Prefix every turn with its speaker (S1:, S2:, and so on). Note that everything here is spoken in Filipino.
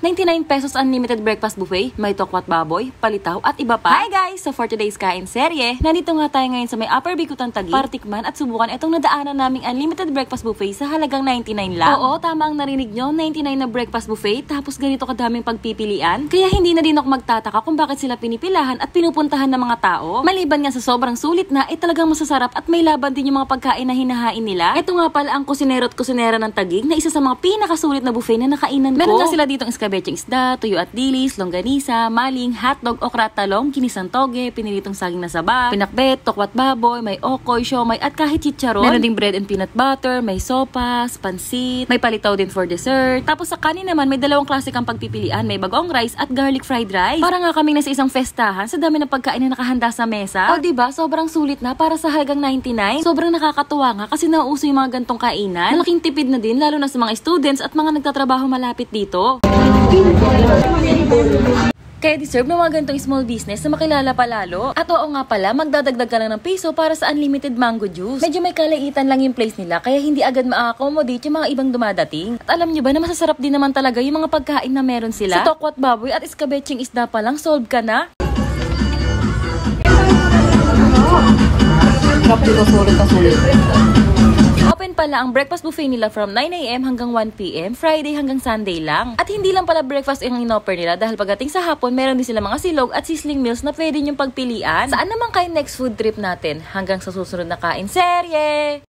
S1: 99 pesos unlimited breakfast buffet, may tokwat baboy, palitaw at iba pa. Hi guys! So for today's kain serye, nandito nga tayo ngayon sa may Upper Bicutan Taguig para tikman at subukan itong nadaanan naming unlimited breakfast buffet sa halagang 99 lang. Oo, tama ang narinig nyo, 99 na breakfast buffet tapos ganito kadaming pagpipilian. Kaya hindi na din ako magtataka kung bakit sila pinipilahan at pinupuntahan ng mga tao. Maliban nga sa sobrang sulit na, talagang masasarap at may laban din yung mga pagkain na hinahain nila. Ito nga pala ang kusinero at kusinera ng Taguig na isa sa mga pinakasulit na buffet na nakainan ko. Meron nga sila ditong iskabecheng isda, tuyo at dilis, longganisa, maling, hotdog, okra, talong, kinisang toge, pinilitong saging na saba, pinakbet, tokwat baboy, may okoy, siomay at kahit chicharon. Meron ding bread and peanut butter, may sopas, pansit, may palitaw din for dessert. Tapos sa kanin naman may dalawang klase kang pagpipilian, may bagong rice at garlic fried rice. Para nga kaming nasa isang festahan sa dami ng pagkain na nakahanda sa mesa. O diba, sobrang sulit na para sa halagang 99. Sobrang nakakatuwa nga kasi nauuso yung mga gantong kainan. Malaking tipid na din lalo na sa mga students at mga nagtatrabaho malapit dito. Kaya deserve ng mga ganitong small business na makilala pa lalo. At oo nga pala, magdadagdag ka lang ng piso para sa unlimited mango juice. Medyo may kalaitan lang yung place nila kaya hindi agad ma-accommodate yung mga ibang dumadating. At alam nyo ba na masasarap din naman talaga yung mga pagkain na meron sila? Sa tokwat baboy at iskabecheng isda pa lang, solve ka na. Open pala ang breakfast buffet nila from 9 AM hanggang 1 PM, Friday hanggang Sunday lang. At hindi lang pala breakfast yung in-offer nila dahil pagdating sa hapon, meron din sila mga silog at sizzling meals na pwede nyong pagpilian. Saan naman kayo next food trip natin? Hanggang sa susunod na kain serye!